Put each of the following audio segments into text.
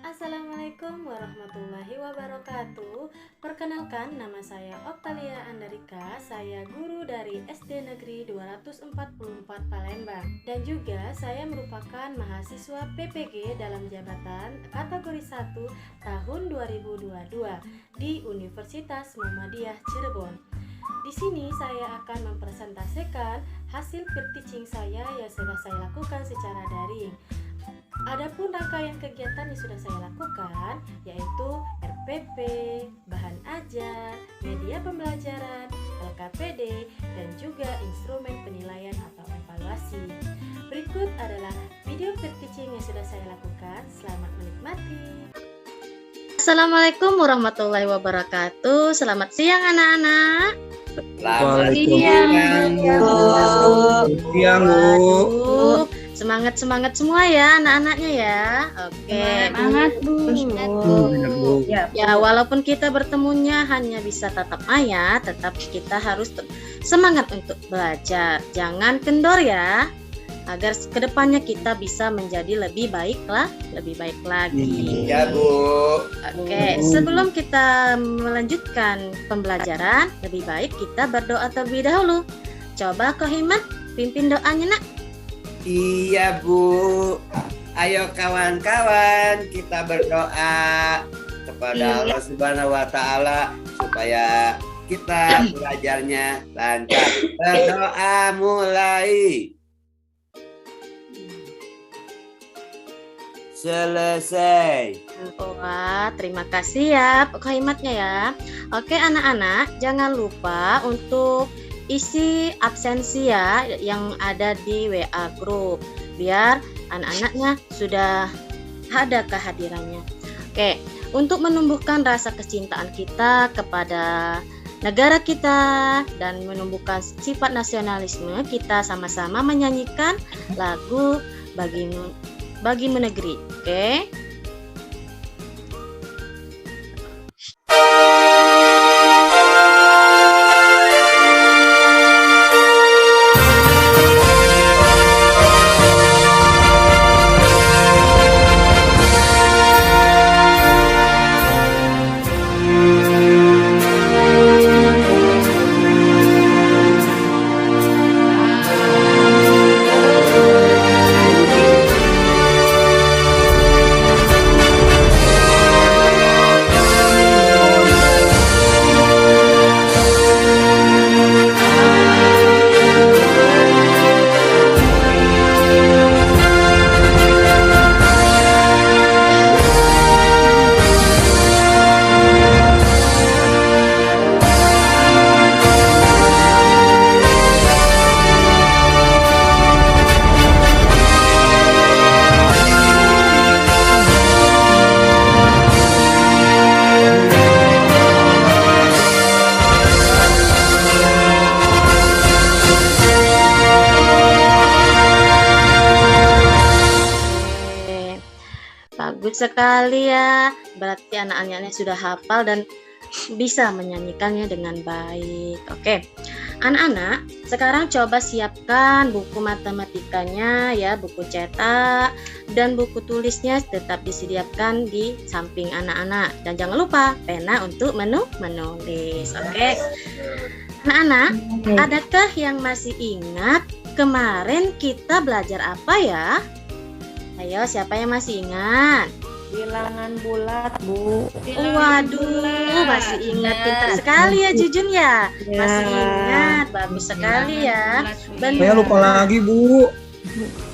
Assalamualaikum warahmatullahi wabarakatuh. Perkenalkan, nama saya Optalia Andarika. Saya guru dari SD Negeri 244 Palembang. Dan juga saya merupakan mahasiswa PPG dalam jabatan kategori 1 tahun 2022 di Universitas Muhammadiyah Cirebon. Di sini saya akan mempresentasikan hasil peer teaching saya yang sudah saya lakukan secara daring. Adapun rangkaian kegiatan yang sudah saya lakukan yaitu RPP, bahan ajar, media pembelajaran, LKPD, dan juga instrumen penilaian atau evaluasi. Berikut adalah video peer teaching yang sudah saya lakukan. Selamat menikmati. Assalamualaikum warahmatullahi wabarakatuh. Selamat siang anak-anak. Selamat siang, Bu. Semangat semua ya anak-anaknya ya. Oke. Semangat, Bu. Ya, walaupun kita bertemunya hanya bisa tatap maya, tetap kita harus semangat untuk belajar. Jangan kendor ya, agar kedepannya kita bisa menjadi lebih baik lagi. Ya, Bu. Oke, sebelum kita melanjutkan pembelajaran, lebih baik kita berdoa terlebih dahulu. Coba Ko Himat pimpin doanya, Nak. Iya, Bu. Ayo kawan-kawan, kita berdoa kepada Allah Subhanahu wa Ta'ala supaya kita belajarnya lancar. Berdoa mulai. Selesai. Wah, terima kasih ya kalimatnya ya. Oke anak-anak, jangan lupa untuk isi absensi ya yang ada di WA group, biar anak-anaknya sudah ada kehadirannya. Oke, untuk menumbuhkan rasa kecintaan kita kepada negara kita dan menumbuhkan sifat nasionalisme, kita sama-sama menyanyikan lagu Bagimu Negeri. Oke. Bagus sekali ya. Berarti anak-anaknya sudah hafal dan bisa menyanyikannya dengan baik. Oke. Anak-anak, sekarang coba siapkan buku matematikanya ya, buku cetak dan buku tulisnya tetap disediakan di samping anak-anak. Dan jangan lupa pena untuk menulis. Oke. Anak-anak, adakah yang masih ingat kemarin kita belajar apa ya? Ayo, siapa yang masih ingat? Bilangan bulat, Bu. Waduh, masih ingat, pintar sekali ya Jujun ya. Ya. Masih ingat, bagus sekali ya. Saya lupa lagi, Bu.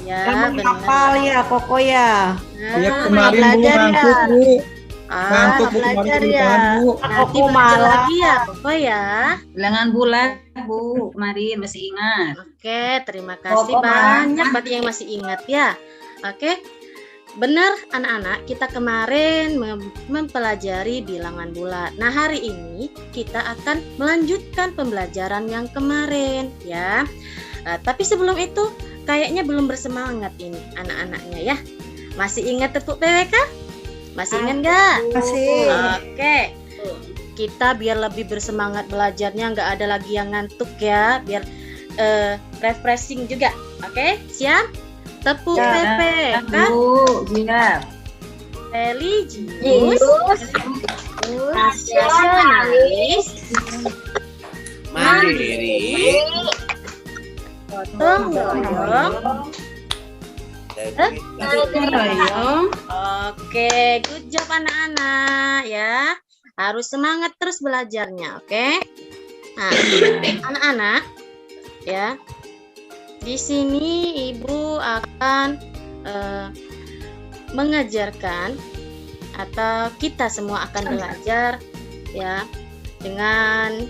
Ya, Kamu hafal ya, Koko ya. Ya kemarin Bu ngantuk, Bu. Ngantuk Bu belajar kemarin ya. Bu. Nanti Aku belajar malah. lagi ya, Koko ya. Bilangan bulat, Bu, kemarin masih ingat. Oke, terima kasih Koko banyak berarti yang masih ingat ya. Oke. Benar anak-anak, kita kemarin mempelajari bilangan bulat. Nah, hari ini kita akan melanjutkan pembelajaran yang kemarin ya. Tapi sebelum itu kayaknya belum bersemangat ini anak-anaknya ya. Masih ingat tepuk PWK? Masih ingat nggak? Masih. Oke. Kita biar lebih bersemangat belajarnya, nggak ada lagi yang ngantuk ya, biar refreshing juga. Oke, siap? Tepuk Ya, PP kan? Bu, siap. religius, nasionalis, Mandiri. gotong royong. Royong. Oke, good job anak-anak ya. Harus semangat terus belajarnya, oke? Nah, anak-anak ya. Di sini Ibu akan mengajarkan atau kita semua akan belajar ya dengan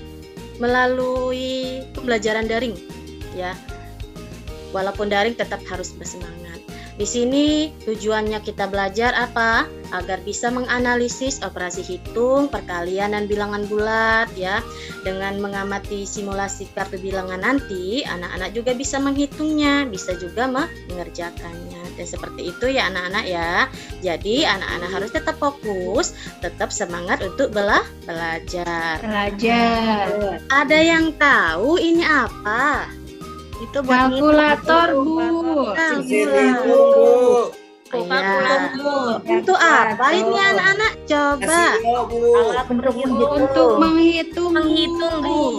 melalui pembelajaran daring ya. Walaupun daring tetap harus bersemangat. Di sini tujuannya kita belajar apa? Agar bisa menganalisis operasi hitung, perkalian dan bilangan bulat ya. Dengan mengamati simulasi kartu bilangan nanti, anak-anak juga bisa menghitungnya, bisa juga mengerjakannya. Dan seperti itu ya anak-anak ya. Jadi anak-anak harus tetap fokus, tetap semangat untuk belajar. Ada yang tahu ini apa? Itu buat Kalkulator, Bu. kalkulator. Ya. Untuk apa ini anak-anak? Coba. Untuk menghitung, Bu.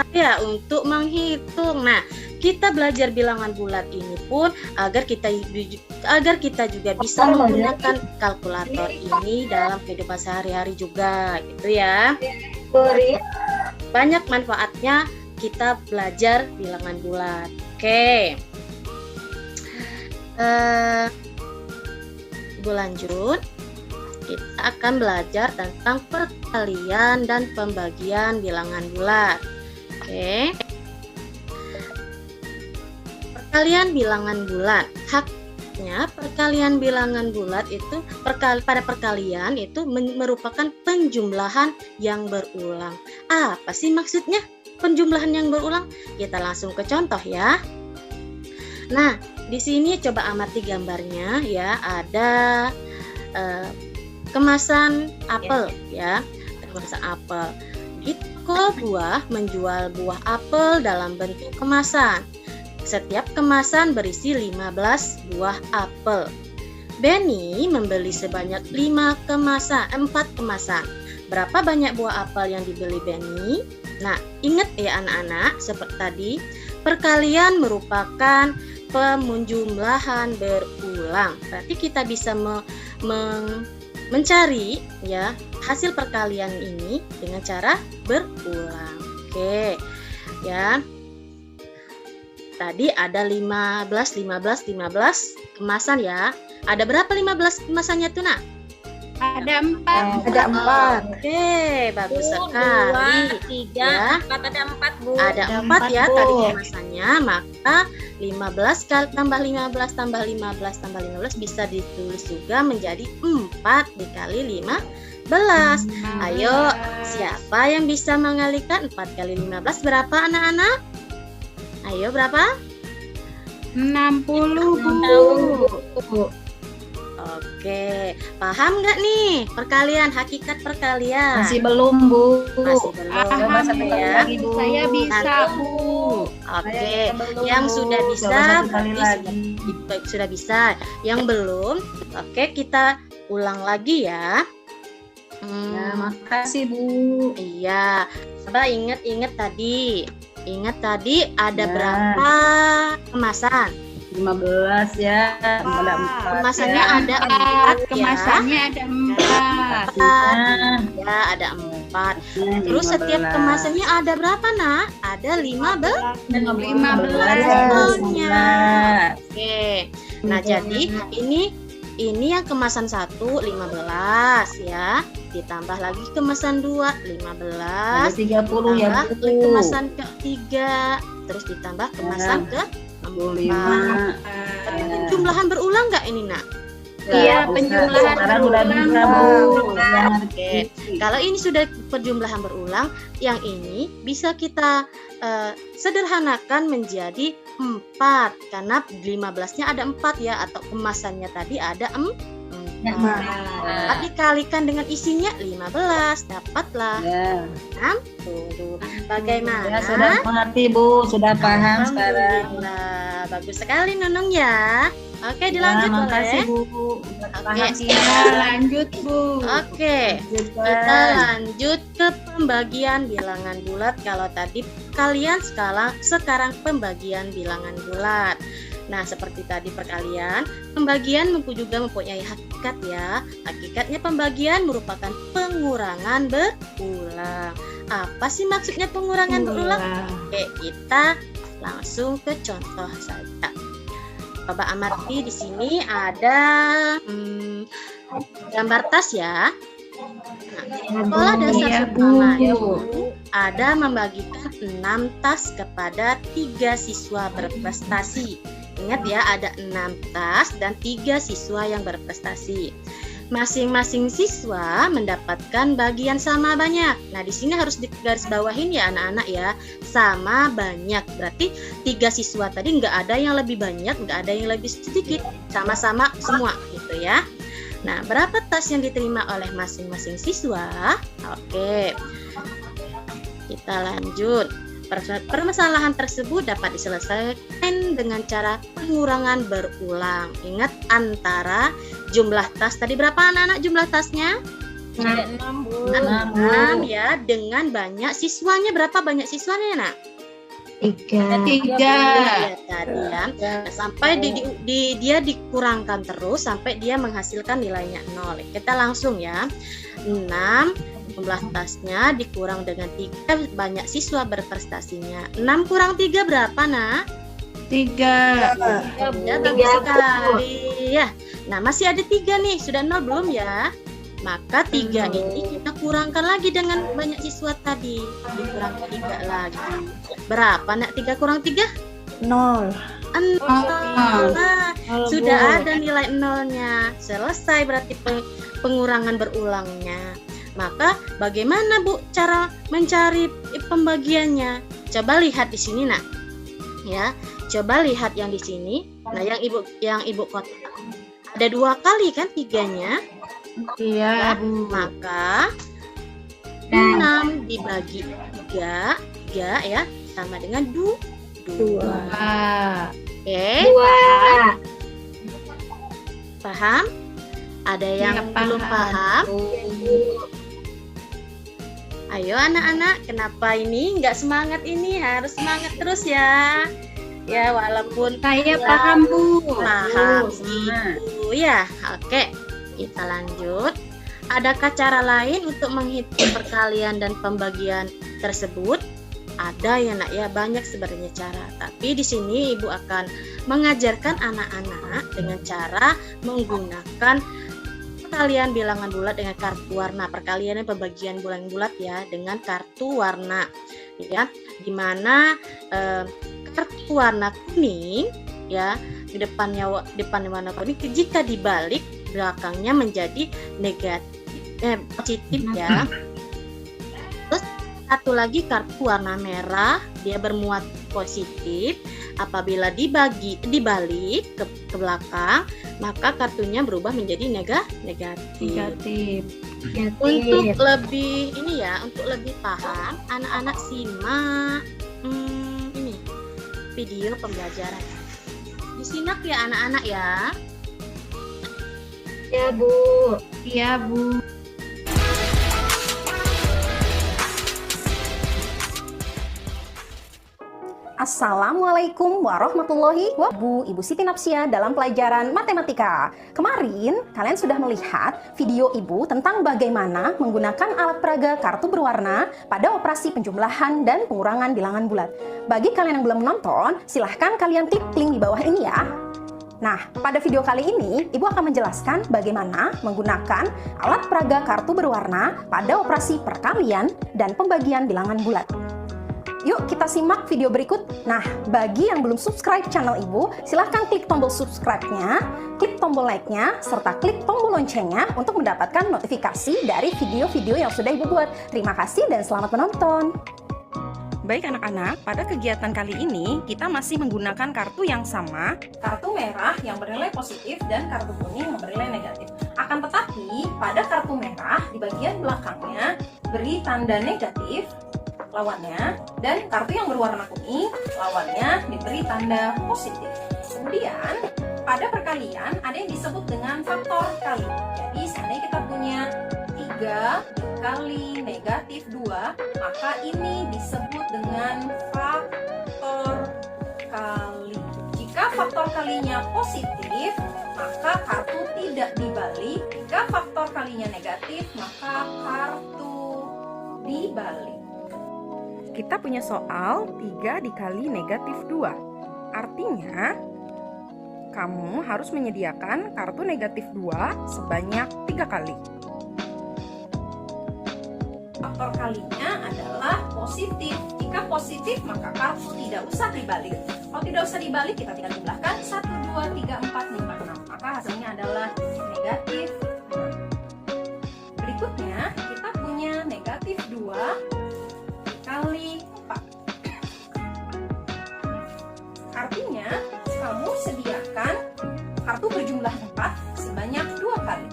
Ya, untuk menghitung. Nah, kita belajar bilangan bulat ini pun agar kita juga bisa menggunakan kalkulator ini dalam kehidupan sehari-hari juga, gitu ya. Banyak manfaatnya kita belajar bilangan bulat. Oke. Ibu lanjut. Kita akan belajar tentang perkalian dan pembagian bilangan bulat. Oke. Perkalian bilangan bulat. Haknya perkalian bilangan bulat itu pada perkalian itu merupakan penjumlahan yang berulang. Apa sih maksudnya? Penjumlahan yang berulang, kita langsung ke contoh ya. Nah, di sini coba amati gambarnya ya. Ada kemasan apel ya, kemasan apel. Di toko buah menjual buah apel dalam bentuk kemasan. Setiap kemasan berisi 15 buah apel. Benny membeli sebanyak 4 kemasan. Berapa banyak buah apel yang dibeli Benny? Nah, ingat ya anak-anak, seperti tadi, perkalian merupakan penjumlahan berulang. Berarti kita bisa mencari ya hasil perkalian ini dengan cara berulang. Oke. Ya. Tadi ada 15 kemasan ya. Ada berapa 15 kemasannya tuh, Nak? Ada 4. Ada 4. Oke, bagus sekali. 3, Ya. 4 ada 4, Bu. Ada 4 ya tadi kemasannya, maka 15 kali tambah 15 tambah 15 tambah 15 bisa ditulis juga menjadi 4 dikali 15. Ayo, siapa yang bisa mengalikan 4 kali 15 berapa anak-anak? Ayo berapa? 60, Bu. Oke, paham nggak nih perkalian, hakikat perkalian? Masih belum, Bu. Masih belum. Coba satu kali ya. lagi, Bu. Saya bisa, Bu. Oke, belum, yang Bu. sudah bisa Coba satu kali berarti lagi. sudah bisa. Yang belum, oke kita ulang lagi ya. Ya, makasih, Bu. Iya, coba ingat tadi. Ingat tadi ada Ya. berapa kemasan? 15 ya. Ada 4. Kemasannya ada 4 ya. Kemasannya ada 4. Ya, ada 4. Terus setiap kemasannya ada berapa, Nak? Ada 15. 15. Oke. Nah, jadi ini yang kemasan 1 15 ya. Ditambah lagi kemasan 2 15. Ada 30 ya, Tambah Bu. kemasan ke-3, terus ditambah kemasan ke-4. 25. Tapi penjumlahan berulang nggak ini, Nak? Iya, penjumlahan sekarang udah berulang, bisa, Bu. Bu. Ya, Oke. Kalau ini sudah penjumlahan berulang, yang ini bisa kita sederhanakan menjadi 4 karena 15-nya ada 4 ya, atau kemasannya tadi ada 4. Dikalikan dengan isinya 15, dapatlah Ya. 60. Bagaimana? Ya, sudah mengerti, Bu. Sudah paham sekarang. Alhamdulillah. Bagus sekali Nunung ya. Oke, dilanjut boleh. Makasih Bu. Oke. Lanjut Bu. Oke, kita lanjut ke pembagian bilangan bulat. Kalau tadi kalian sekarang pembagian bilangan bulat. Nah, seperti tadi perkalian, pembagian juga mempunyai hakikat ya. Hakikatnya pembagian merupakan pengurangan berulang. Apa sih maksudnya pengurangan berulang? Oke, kita langsung ke contoh saja. Coba amati di sini ada gambar tas ya. Nah, pola dasar pertama ya Bu, ada membagikan 6 tas kepada 3 siswa berprestasi. Ingat ya, ada 6 tas dan 3 siswa yang berprestasi. Masing-masing siswa mendapatkan bagian sama banyak. Nah, di sini harus digarisbawahin ya anak-anak ya, sama banyak. Berarti 3 siswa tadi nggak ada yang lebih banyak, nggak ada yang lebih sedikit, sama-sama semua gitu ya. Nah, berapa tas yang diterima oleh masing-masing siswa? Oke, kita lanjut. Permasalahan tersebut dapat diselesaikan dengan cara pengurangan berulang. Ingat antara jumlah tas tadi berapa anak-anak jumlah tasnya? 6 Bu. 6 ya, dengan banyak siswanya berapa banyak siswanya nak? 3. Ya, tadi ya. Nah, sampai dia dikurangkan terus sampai dia menghasilkan nilainya 0. Kita langsung ya. 6 jumlah tasnya dikurang dengan 3 banyak siswa berprestasinya. 6 kurang 3 berapa nak? 3. Ya, bagus sekali ya. Nah, masih ada 3 nih, sudah 0 belum ya? Maka 3 ini kita kurangkan lagi dengan banyak siswa tadi. Dikurang 3 lagi. Berapa nak 3 kurang 3? 0. 0. Nah, sudah ada nilai 0-nya. Selesai berarti pengurangan berulangnya. Maka bagaimana Bu cara mencari pembagiannya? Coba lihat di sini nak. Ya, coba lihat yang di sini. Nah, yang ibu kotak ada 2 kali kan 3-nya. Iya Bu. Maka 6 dibagi 3 ya sama dengan 2. Oke. Paham? Ada yang belum paham? Ayo anak-anak, kenapa ini nggak semangat ini? Harus semangat terus ya. Ya, walaupun Saya paham Bu. paham gitu ya. Oke, kita lanjut. Adakah cara lain untuk menghitung perkalian dan pembagian tersebut? Ada ya nak ya, banyak sebenarnya cara. Tapi di sini Ibu akan mengajarkan anak-anak dengan cara menggunakan perkalian bilangan bulat dengan kartu warna. Perkalian dan pembagian bilangan bulat ya dengan kartu warna. Ya, dimana kartu warna kuning ya, depannya warna kuning jika dibalik belakangnya menjadi positif ya. Terus satu lagi kartu warna merah, dia bermuat positif. Apabila dibalik ke belakang, maka kartunya berubah menjadi negatif. Untuk lebih untuk lebih paham, anak-anak simak ini video pembelajaran. Disimak ya anak-anak ya. Iya Bu. Iya Bu. Assalamualaikum warahmatullahi wabarakatuh. Ibu Siti Napsia dalam pelajaran matematika. Kemarin kalian sudah melihat video Ibu tentang bagaimana menggunakan alat peraga kartu berwarna pada operasi penjumlahan dan pengurangan bilangan bulat. Bagi kalian yang belum menonton, silahkan kalian klik link di bawah ini ya. Nah, pada video kali ini Ibu akan menjelaskan bagaimana menggunakan alat peraga kartu berwarna pada operasi perkalian dan pembagian bilangan bulat. Yuk kita simak video berikut. Nah, bagi yang belum subscribe channel Ibu, silahkan klik tombol subscribe-nya, klik tombol like-nya, serta klik tombol loncengnya untuk mendapatkan notifikasi dari video-video yang sudah Ibu buat. Terima kasih dan selamat menonton. Baik anak-anak, pada kegiatan kali ini kita masih menggunakan kartu yang sama. Kartu merah yang bernilai positif dan kartu kuning yang bernilai negatif. Akan tetapi, pada kartu merah di bagian belakangnya beri tanda negatif lawannya, dan kartu yang berwarna kuning lawannya diberi tanda positif. Kemudian pada perkalian ada yang disebut dengan faktor kali. Jadi seandainya kita punya 3 dikali negatif 2, maka ini disebut dengan faktor kali. Jika faktor kalinya positif, maka kartu tidak dibalik. Jika faktor kalinya negatif, maka kartu dibalik. Kita punya soal 3 dikali negatif 2. Artinya, kamu harus menyediakan kartu negatif 2 sebanyak 3 kali. Faktor kalinya adalah positif. Jika positif, maka kartu tidak usah dibalik. Kalau tidak usah dibalik, kita tinggal jumlahkan 1, 2, 3, 4, 5, 6. Maka hasilnya adalah negatif 6. Berikutnya, kita punya negatif 2 dikali 4. Artinya, kamu sediakan kartu berjumlah 4 sebanyak 2 kali.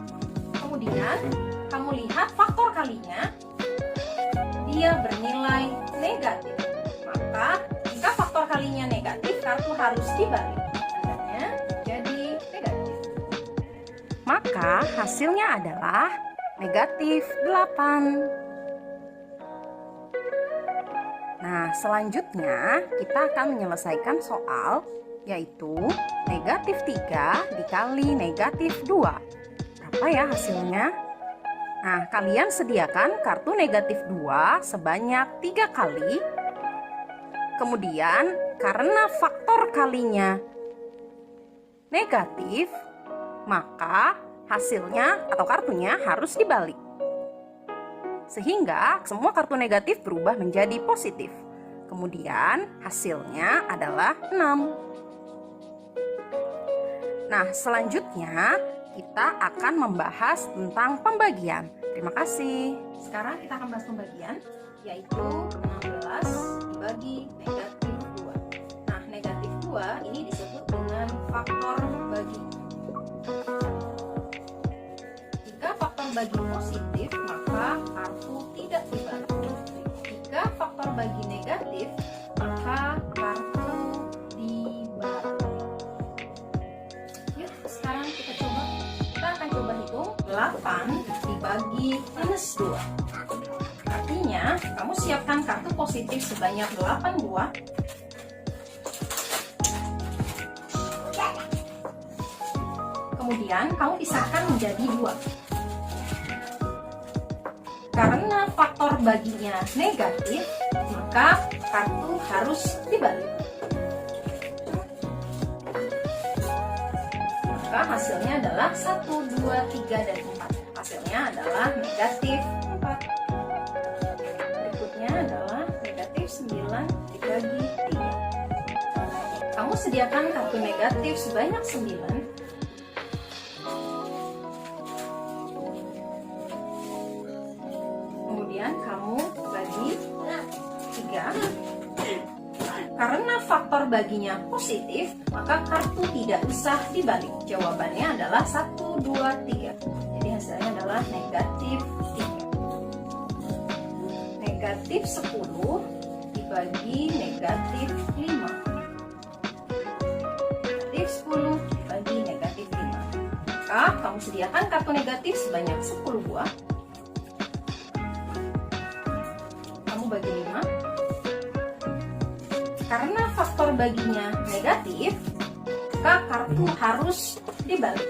Kemudian, kamu lihat faktor kalinya, dia bernilai negatif. Maka, jika faktor kalinya negatif, kartu harus dibalik. Tandanya jadi negatif. Maka hasilnya adalah negatif 8. Nah, selanjutnya kita akan menyelesaikan soal yaitu negatif 3 dikali negatif 2. Berapa ya hasilnya? Nah, kalian sediakan kartu negatif 2 sebanyak 3 kali. Kemudian, karena faktor kalinya negatif, maka hasilnya atau kartunya harus dibalik. Sehingga semua kartu negatif berubah menjadi positif. Kemudian, hasilnya adalah 6. Nah, selanjutnya kita akan membahas tentang pembagian. Terima kasih. Sekarang kita akan bahas pembagian, yaitu 16 dibagi negatif 2. Nah, negatif 2 ini disebut dengan faktor bagi. Jika faktor bagi positif, maka kartu tidak dibalik. Jika faktor bagi negatif, maka kartu dibalik. Yuk, sekarang kita akan coba hitung 8 dibagi minus 2. Artinya, kamu siapkan kartu positif sebanyak 8 buah. Kemudian, kamu pisahkan menjadi 2. Karena faktor baginya negatif, maka kartu harus dibalik. Maka hasilnya adalah 1, 2, 3, dan 4. Hasilnya adalah negatif 4. Berikutnya adalah negatif 9 dibagi 3. Kamu sediakan kartu negatif sebanyak 9. Kemudian kamu bagi 3. Karena faktor baginya positif, maka kartu tidak usah dibalik. Jawabannya adalah 1, 2, 3. Jadi hasilnya adalah negatif 3. Negatif 10 dibagi negatif 5. Negatif 10 dibagi negatif 5. Maka kamu sediakan kartu negatif sebanyak 10 buah. Kamu bagi 5. Karena faktor baginya negatif, maka kartu harus dibalik.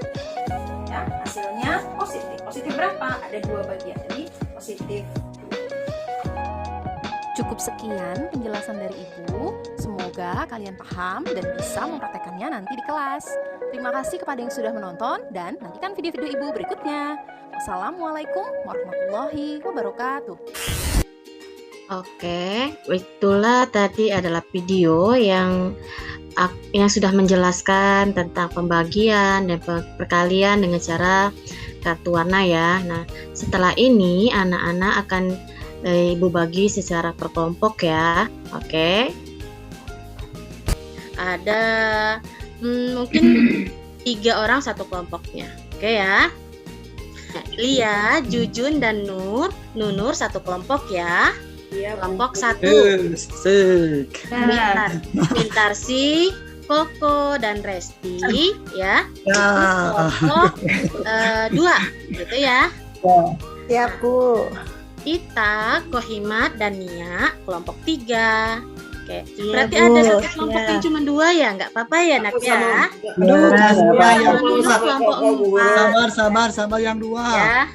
Ya, hasilnya positif. Positif berapa? Ada 2 bagian, jadi positif. Cukup sekian penjelasan dari Ibu. Semoga kalian paham dan bisa mempraktekannya nanti di kelas. Terima kasih kepada yang sudah menonton dan nantikan video-video Ibu berikutnya. Wassalamualaikum warahmatullahi wabarakatuh. Oke, itulah tadi adalah video yang sudah menjelaskan tentang pembagian dan perkalian dengan cara kartu warna ya. Nah, setelah ini anak-anak akan Ibu bagi secara per kelompok ya. Oke. Ada mungkin 3 orang satu kelompoknya. Oke ya. Lia, Jujun, dan Nunur satu kelompok ya. Kelompok 1. Mintarsi, Koko dan Resti ya. Kelompok 2 gitu ya. Siap, Bu. Ita, Kohimat dan Nia kelompok 3. Oke. Iya, Berarti Bu. ada satu kelompok Iya. yang cuma 2 ya, nggak apa-apa ya nak ya. Sabar yang 2. Ya.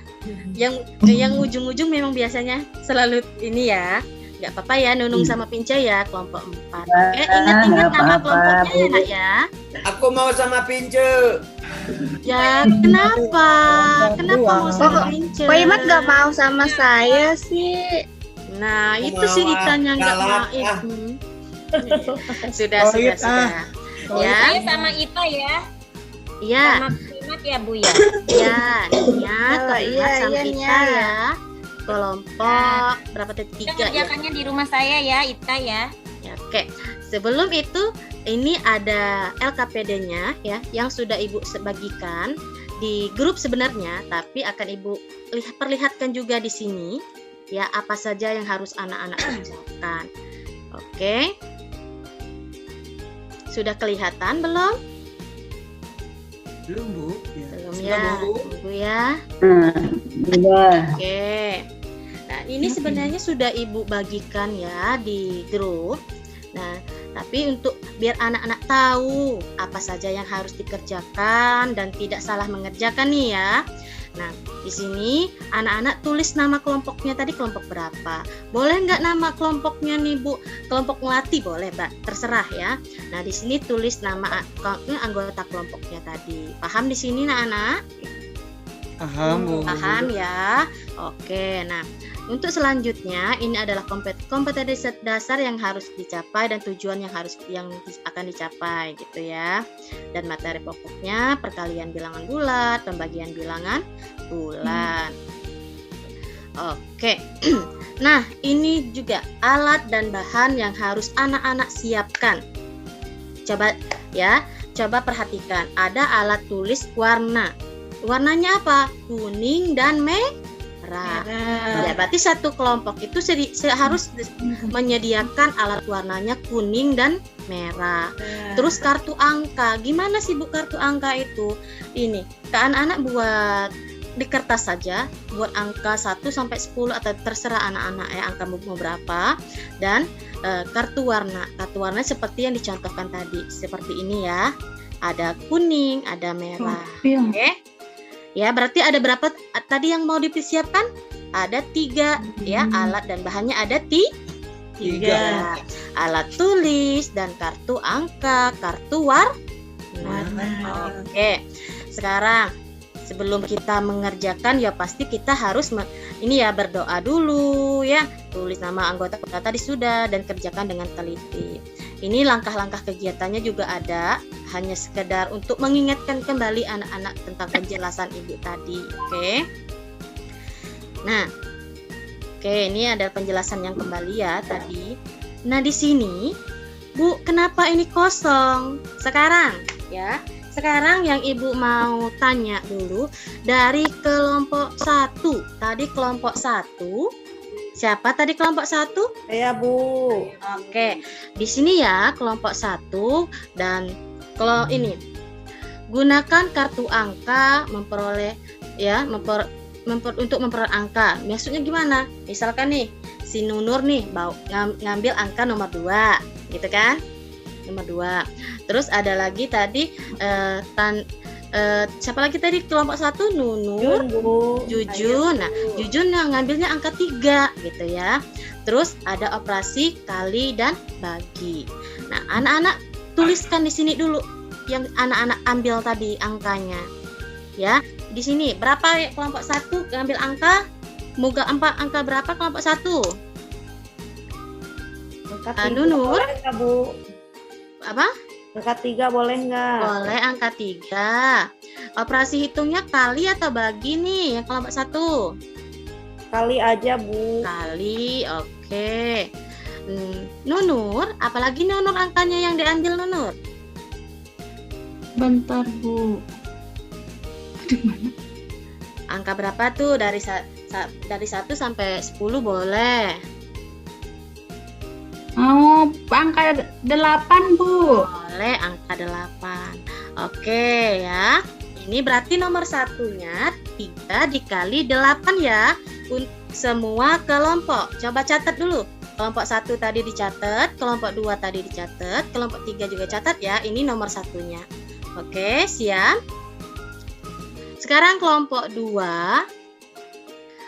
Yang ujung-ujung memang biasanya selalu ini ya. Nggak apa-apa ya, Nunung sama Pince ya kelompok 4. Oke, ingat-ingat nama kelompoknya ya nak ya. Aku mau sama Pince. Ya, kenapa? Kenapa mau sama Pince? Koimat nggak mau sama saya sih. Nah, itu Mau, sih ditanya nggak galak, mau. ah. Sudah. Ya, Saya sama Ita ya. iya, Sama Kimat ya Bu ya. iya, Niat, Oh, iya, sama iya, Ita Nia. ya. Kelompok berapa tadi? 3 ya. Kerjakannya di rumah saya ya, Ita ya. Ya, oke. Sebelum itu, ini ada LKPD-nya ya, yang sudah Ibu bagikan di grup sebenarnya, tapi akan Ibu perlihatkan juga di sini ya, apa saja yang harus anak-anak kerjakan. Oke. Sudah kelihatan belum? Belum, Bu. Belum Sudah, ya, Bu. Ibu ya. Oke. Nah, ini sebenarnya sudah Ibu bagikan ya di grup. Nah, tapi untuk biar anak-anak tahu apa saja yang harus dikerjakan dan tidak salah mengerjakan nih ya. Nah, di sini anak-anak tulis nama kelompoknya tadi kelompok berapa. Boleh nggak nama kelompoknya nih Bu? Kelompok melati boleh, Mbak. Terserah ya. Nah, di sini tulis nama anggota kelompoknya tadi. Paham di sini anak-anak? Paham, Bu. Paham ya. Oke, nah untuk selanjutnya ini adalah kompetensi dasar yang harus dicapai dan tujuan yang akan dicapai gitu ya. Dan materi pokoknya perkalian bilangan bulat, pembagian bilangan bulan. Oke. Nah, ini juga alat dan bahan yang harus anak-anak siapkan. Coba ya, coba perhatikan. Ada alat tulis warna. Warnanya apa? Kuning dan merah. Ya, berarti satu kelompok itu harus menyediakan alat warnanya kuning dan merah. Terus kartu angka. Gimana sih Bu kartu angka itu? Ini, anak-anak buat di kertas saja, buat angka 1 sampai 10 atau terserah anak-anak ya, angka mau berapa. Dan kartu warna. Kartu warna seperti yang dicontohkan tadi. Seperti ini ya. Ada kuning, ada merah. Oke. Ya, berarti ada berapa tadi yang mau dipersiapkan? Ada 3 ya, alat dan bahannya ada 3. Alat tulis dan kartu angka, kartu warna. Oke. Sekarang sebelum kita mengerjakan ya pasti kita harus ini ya berdoa dulu ya. Tulis nama anggota tadi sudah dan kerjakan dengan teliti. Ini langkah-langkah kegiatannya juga ada, hanya sekedar untuk mengingatkan kembali anak-anak tentang penjelasan Ibu tadi. Oke. Nah, oke, ini ada penjelasan yang kembali ya tadi. Nah, di sini Bu, kenapa ini kosong? Sekarang ya. Sekarang yang Ibu mau tanya dulu dari kelompok 1. Tadi kelompok 1. Siapa tadi kelompok 1? Saya, Bu. Oke, di sini ya kelompok 1 dan kalau ini gunakan kartu angka memperoleh ya untuk memperoleh angka. Maksudnya gimana? Misalkan nih si Nunur nih ngambil angka nomor 2, gitu kan? Nomor 2. Terus ada lagi tadi siapa lagi tadi kelompok 1? Nunur, Jujun. Nah, Jujun yang ngambilnya angka 3 gitu ya. Terus ada operasi kali dan bagi. Nah, anak-anak tuliskan di sini dulu yang anak-anak ambil tadi angkanya. Ya, di sini berapa ya kelompok 1 ngambil angka? Moga angka berapa kelompok 1? Nunur. Bu. Apa? Angka 3 boleh nggak? Boleh angka 3. Operasi hitungnya kali atau bagi nih yang kelompok 1? Kali aja, Bu. Kali, oke. Nunur, apalagi Nunur angkanya yang diambil Nunur? Bentar, Bu. Angka berapa tuh dari 1 sampai 10 boleh? Angka 8, Bu. Boleh. oleh angka 8. Oke ya. Ini berarti nomor satunya 3 dikali 8 ya. Untuk semua kelompok. Coba catat dulu. Kelompok 1 tadi dicatat, kelompok 2 tadi dicatat, kelompok 3 juga catat ya. Ini nomor satunya. Oke, siap. Sekarang kelompok 2.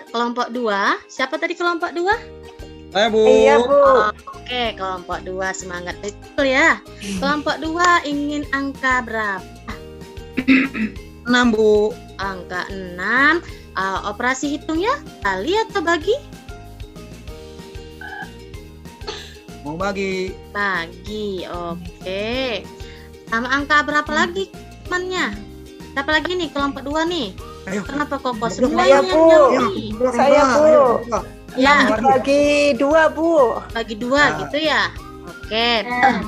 Kelompok 2, siapa tadi kelompok 2? Saya, Bu. Iya, Bu. Oke, kelompok 2 semangat betul ya. Kelompok 2 ingin angka berapa? 6, Bu. Angka 6. Operasi hitungnya kali atau bagi? Mau bagi. Bagi. Oke. Sama angka berapa lagi temannya? Siapa lagi nih kelompok 2 nih? Ayo. Kenapa Koko Saya, semuanya Bu. yang Saya, Bu. Ya, Bagi 2, Bu. bagi 2 gitu ya. Oke,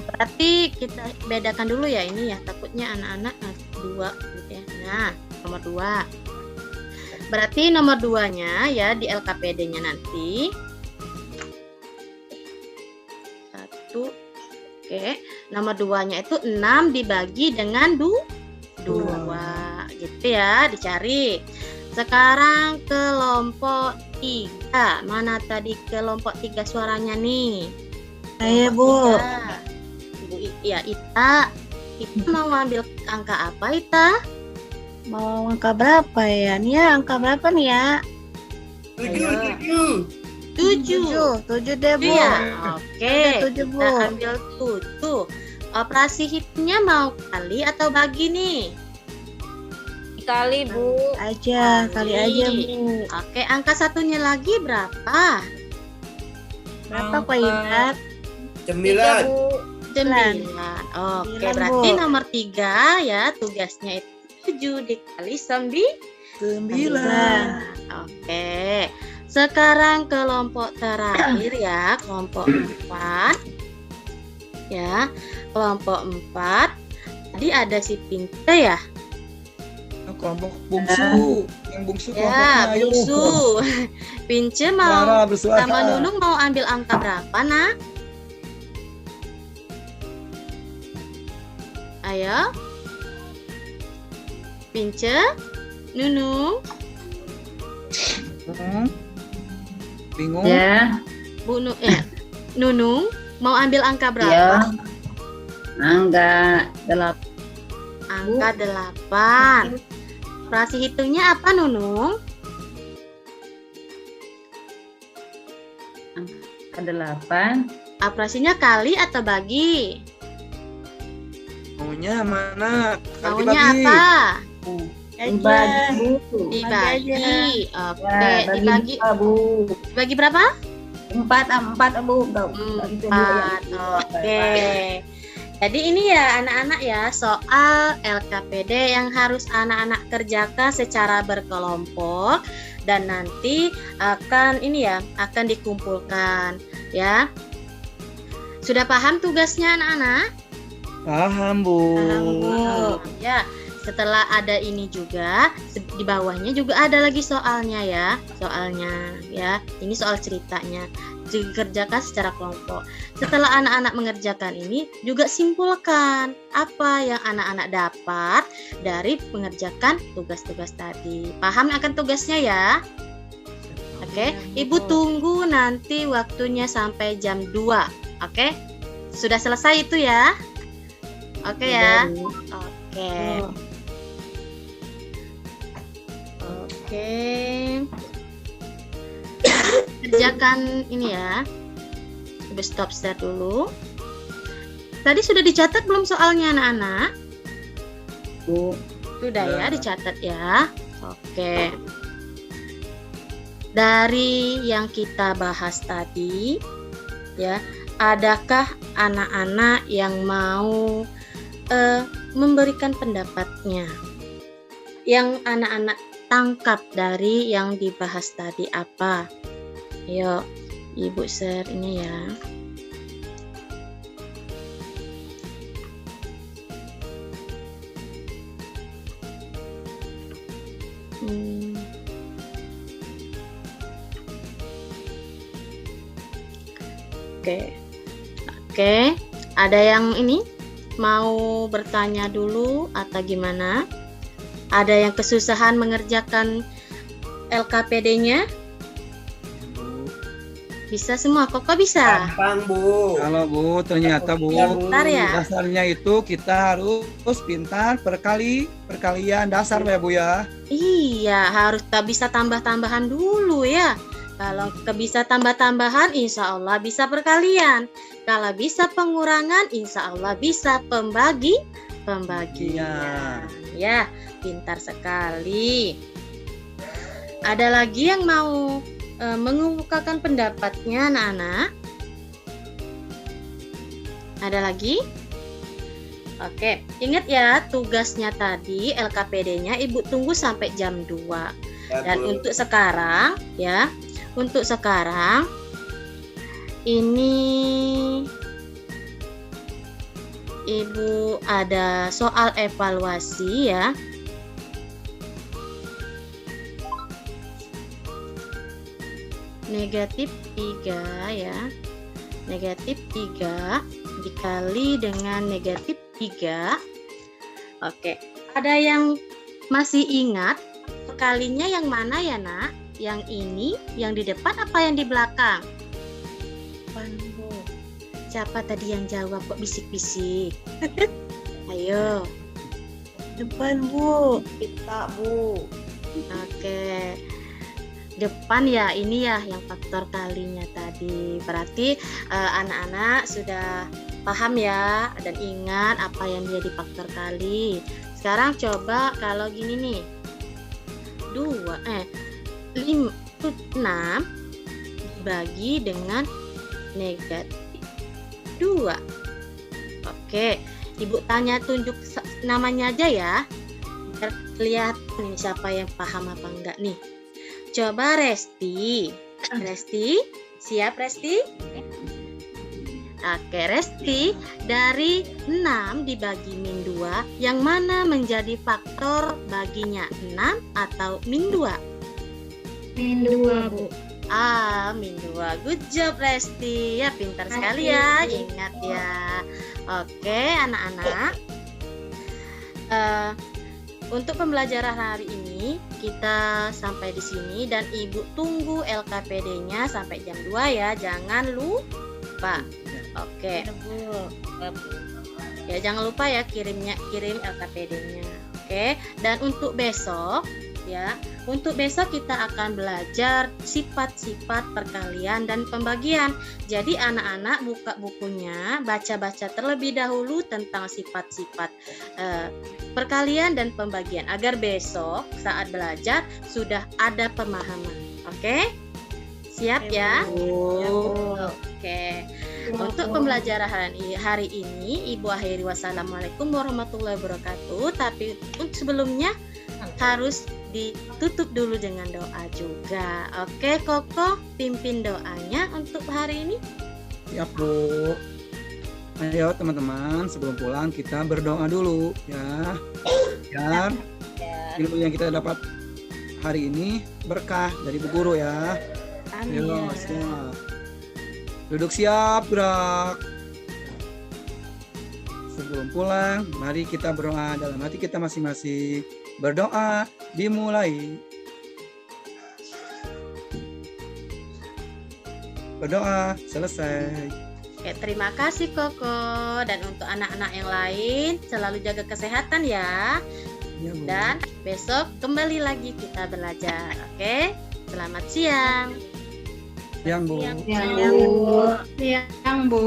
berarti kita bedakan dulu ya ini ya. Takutnya anak-anak 2 gitu ya. Nah, nomor 2. Berarti nomor 2-nya ya di LKPD-nya nanti 1. Oke, nomor 2-nya itu 6 dibagi dengan 2 gitu ya, dicari. Sekarang kelompok 3. Mana tadi kelompok 3 suaranya nih? Saya, Bu. Ibu ya, Ita. Ita mau ambil angka apa, Ita? Mau angka berapa ya? Nih ya, angka berapa nih ya? 7. 7 deh, Bu. Ya, oke. 7, Bu. Kita ambil 7. Operasi hitungnya mau kali atau bagi nih? Kali, Bu. Kali aja, Bu. Oke, angka satunya lagi berapa? Berapa, Pak Ibat? 9. 9. Oke, 9, berarti Bu. nomor 3 ya, tugasnya itu 7 dikali 9. Oke. Sekarang kelompok terakhir ya, kelompok 4. Ya, kelompok 4. Tadi ada si Pince ya? Kelompok bungsu. Yang bungsu kelompoknya. Ya, Ayo. bungsu. Pince Suara, mau bersuara. sama Nunung mau ambil angka berapa, Nak? Ayo. Pince, Nunung, Bingung. Ya, Nunung mau ambil angka ya. berapa? Angka 8. Angka 8. Operasi hitungnya apa, Nunung? Angka 8. Operasinya kali atau bagi? Maunya mana? Maunya apa? Dibagi, Bu. Dibagi. Oke, Ya, bagi dibagi. 2, Bu. Dibagi berapa? 4, Bu. Bagi 2 4. Oke. Jadi ini ya anak-anak ya soal LKPD yang harus anak-anak kerjakan secara berkelompok dan nanti akan akan dikumpulkan ya. Sudah paham tugasnya anak-anak? Paham, Bu. Ya, setelah ada ini juga di bawahnya juga ada lagi soalnya ya. Soalnya ya. Ini soal ceritanya. Dikerjakan secara kelompok. Setelah anak-anak mengerjakan ini juga simpulkan apa yang anak-anak dapat dari mengerjakan tugas-tugas tadi. Paham akan tugasnya ya? Oke, Ibu tunggu nanti waktunya sampai jam 2. Oke? Sudah selesai itu ya? Oke ya? Oke. Oke. Kerjakan ini ya. Ibu stop share dulu. Tadi sudah dicatat belum soalnya anak-anak? Bu. Sudah ya, dicatat ya. Oke. Dari yang kita bahas tadi, ya, adakah anak-anak yang mau memberikan pendapatnya? Yang anak-anak tangkap dari yang dibahas tadi apa? Yuk, Ibu share ini ya. Oke. Ada yang ini? mau bertanya dulu atau gimana? Ada yang kesusahan mengerjakan LKPD-nya? Bisa semua, Koko bisa? Gampang, Bu. Kalau Bu, ternyata Bu, Bentar ya. dasarnya itu kita harus pintar perkalian dasar ya Bu ya. Iya, harus bisa tambah-tambahan dulu ya. Kalau bisa tambah-tambahan, insya Allah bisa perkalian. Kalau bisa pengurangan, insya Allah bisa pembagian. Ya, pintar sekali. Ada lagi yang mau mengemukakan pendapatnya, anak-anak? Ada lagi? Oke, ingat ya tugasnya tadi LKPD-nya Ibu tunggu sampai jam 2. Ya, Dan Bu. untuk sekarang ya, untuk sekarang ini Ibu ada soal evaluasi ya. Negatif 3 ya. Negatif 3 dikali dengan negatif 3. Oke, ada yang masih ingat kalinya yang mana ya, Nak? Yang ini, yang di depan apa yang di belakang? Bu. Siapa tadi yang jawab kok bisik-bisik? Ayo. Depan, Bu. Kita, Bu. Oke. Depan ya, ini ya yang faktor kalinya tadi. Berarti anak-anak sudah paham ya dan ingat apa yang menjadi faktor kali. Sekarang coba kalau gini nih. 6 dibagi dengan negatif 2. Oke, Ibu tanya tunjuk namanya aja ya. Biar kelihatan nih siapa yang paham apa enggak nih. Coba Resti. Resti, siap Resti? Oke, Resti, dari 6 dibagi min 2, yang mana menjadi faktor baginya? 6 atau min 2? Min 2, Bu. Min 2. Good job Resti. Ya, pintar sekali ya. Ingat ya. Oke, anak-anak. Untuk pembelajaran hari ini kita sampai di sini dan Ibu tunggu LKPD-nya sampai jam 2 ya. Jangan lupa. Oke. Ya, jangan lupa ya kirim LKPD-nya. Oke. Dan untuk besok ya, untuk besok kita akan belajar sifat-sifat perkalian dan pembagian. Jadi anak-anak buka bukunya, baca-baca terlebih dahulu tentang sifat-sifat perkalian dan pembagian agar besok saat belajar sudah ada pemahaman. Oke? Siap ya? Oke. Untuk pembelajaran hari ini Ibu akhiri wassalamualaikum warahmatullahi wabarakatuh. Tapi sebelumnya harus ditutup dulu dengan doa juga. Oke, Koko, pimpin doanya untuk hari ini. Siap Bu. Ayo teman-teman, sebelum pulang kita berdoa dulu ya. Biar ilmu yang kita dapat hari ini berkah dari Bu Guru ya. Ayo, siap. Duduk siap, gerak. Sebelum pulang, mari kita berdoa dalam hati kita masing-masing. Berdoa dimulai. Berdoa selesai. Oke, terima kasih Koko. Dan untuk anak-anak yang lain selalu jaga kesehatan ya. Ya, Bu. Dan besok kembali lagi kita belajar. Oke, selamat siang. Siang, Bu. Yang Bu.